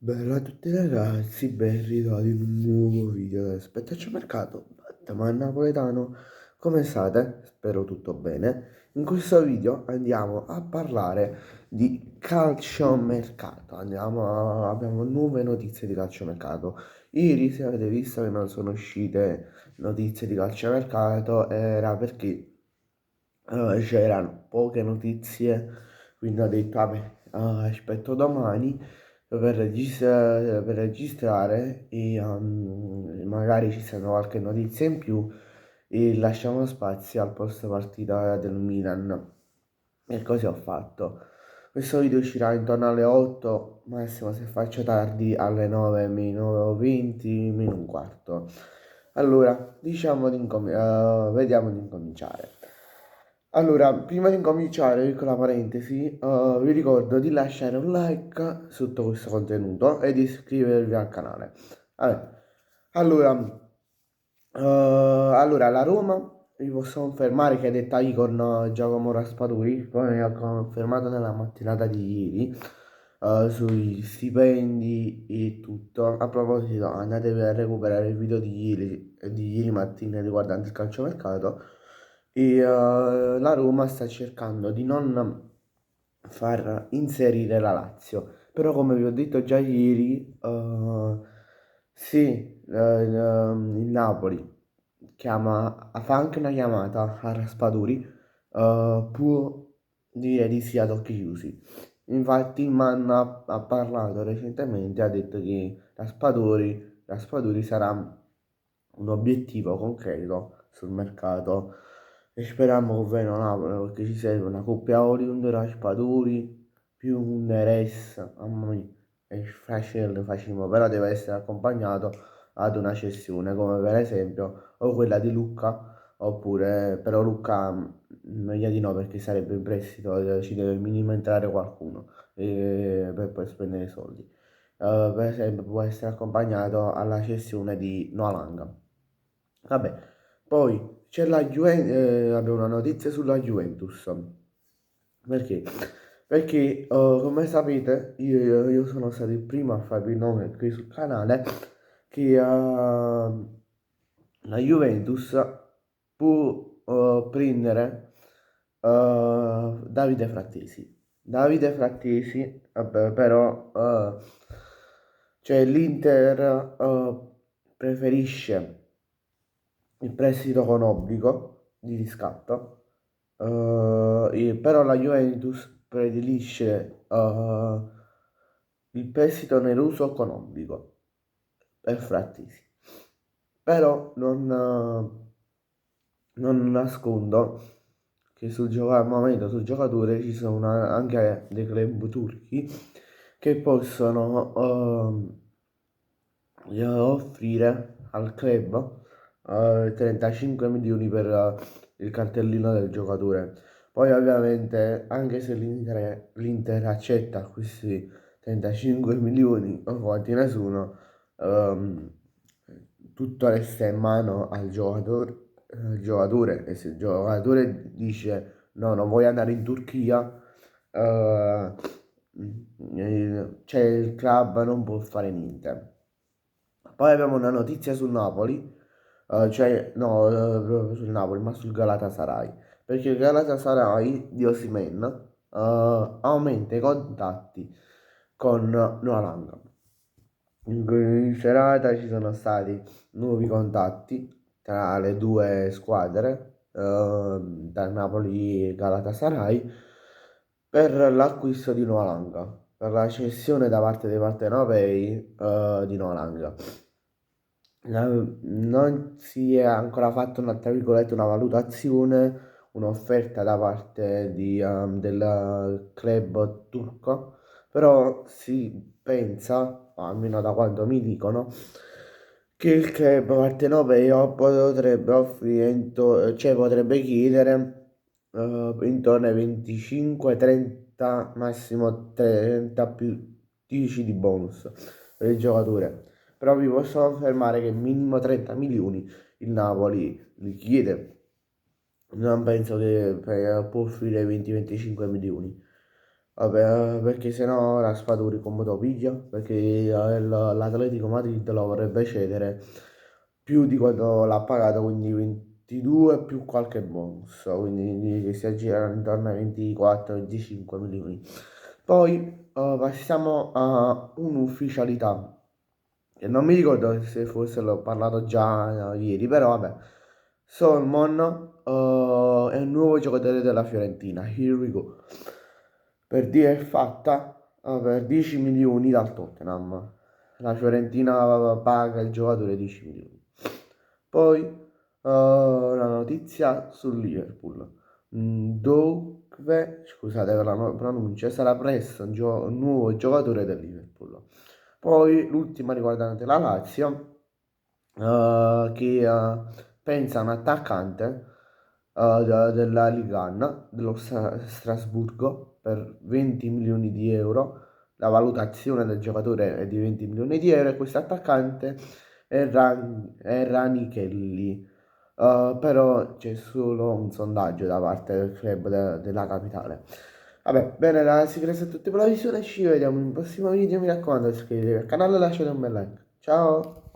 Bella a tutti ragazzi, ben ritrovati in un nuovo video del Spettaciomercato Batman Napoletano. Come state? Spero tutto bene. In questo video andiamo a parlare di calciomercato. Abbiamo nuove notizie di calciomercato. Ieri, se avete visto che non sono uscite notizie di calciomercato, era perché c'erano poche notizie, quindi ho detto, vabbè, aspetto domani per registrare e magari ci sarà qualche notizia in più e lasciamo spazio al post partita del Milan. E così ho fatto. Questo video uscirà intorno alle 8, massimo se faccio tardi alle 9 meno 20, meno un quarto. Allora, vediamo di incominciare. Allora, prima di incominciare, piccola parentesi, vi ricordo di lasciare un like sotto questo contenuto e di iscrivervi al canale. Vabbè, allora, la Roma, vi posso confermare che dettagli con Giacomo Raspadori, poi mi ha confermato nella mattinata di ieri, sui stipendi e tutto. A proposito, andatevi a recuperare il video di ieri mattina riguardante il calciomercato. E la Roma sta cercando di non far inserire la Lazio. Però come vi ho detto già ieri, se il Napoli fa anche una chiamata a Raspadori, può dire di sì ad occhi chiusi. Infatti Manna ha parlato recentemente, ha detto che Raspadori sarà un obiettivo concreto sul mercato e speriamo che venga Napoli perché ci serve una coppia Oriund, Raspadori più un Neres, mamma mia, è facile, però deve essere accompagnato ad una cessione come per esempio o quella di Lucca oppure però Lucca meglio di no perché sarebbe in prestito, ci deve minimo entrare qualcuno per poi spendere i soldi. Per esempio può essere accompagnato alla cessione di Noalanga. Vabbè, poi c'è la Juventus, abbiamo una notizia sulla Juventus. Perché? Perché come sapete io sono stato il primo a farvi il nome qui sul canale che la Juventus può prendere Davide Frattesi. Davide Frattesi, vabbè, però cioè l'Inter preferisce il prestito con obbligo di riscatto, però la Juventus predilisce il prestito nell'uso con obbligo per Frattesi. Però non nascondo che al momento sul giocatore ci sono anche dei club turchi che possono offrire al club 35 milioni per il cartellino del giocatore. Poi ovviamente anche se l'Inter accetta questi 35 milioni o quanti ne sono, ehm, tutto resta in mano al giocatore e se il giocatore dice no, non voglio andare in Turchia, cioè il club non può fare niente. Poi abbiamo una notizia sul Napoli, cioè no, proprio sul Napoli, ma sul Galatasaray, perché il Galatasaray di Osimhen aumenta i contatti con Noalanga. In serata ci sono stati nuovi contatti tra le due squadre, tra Napoli e Galatasaray, per l'acquisto di Noalanga, per la cessione da parte dei partenopei di Noalanga. Non si è ancora fatto una, tra virgolette, una valutazione, un'offerta da parte del club turco, però si pensa, o almeno da quanto mi dicono, che il club partenopeo potrebbe offrire, cioè potrebbe chiedere intorno ai 25-30, massimo 30 più 10 di bonus per il giocatore. Però vi posso confermare che minimo 30 milioni il Napoli li chiede. Non penso che può offrire 20-25 milioni. Vabbè, perché sennò Raspadori come lo piglia? Perché l'Atletico Madrid lo vorrebbe cedere più di quanto l'ha pagato, quindi 22 più qualche bonus, quindi che si aggirano intorno ai 24-25 milioni. Poi passiamo a un'ufficialità, che non mi ricordo se forse l'ho parlato già ieri, però vabbè. Solomon è un nuovo giocatore della Fiorentina, here we go. Per dire è fatta per 10 milioni dal Tottenham. La Fiorentina paga il giocatore 10 milioni. Poi la notizia sul Liverpool. Dove, scusate per la pronuncia, sarà presto un nuovo giocatore del Liverpool. Poi l'ultima riguardante la Lazio, che pensa a un attaccante della Ligue 1, dello Strasburgo, per 20 milioni di euro. La valutazione del giocatore è di 20 milioni di euro e questo attaccante è Ranichelli. Però c'è solo un sondaggio da parte del club della capitale. Vabbè, bene ragazzi, grazie a tutti per la visione, ci vediamo in un prossimo video, mi raccomando iscrivetevi al canale e lasciate un bel like. Ciao!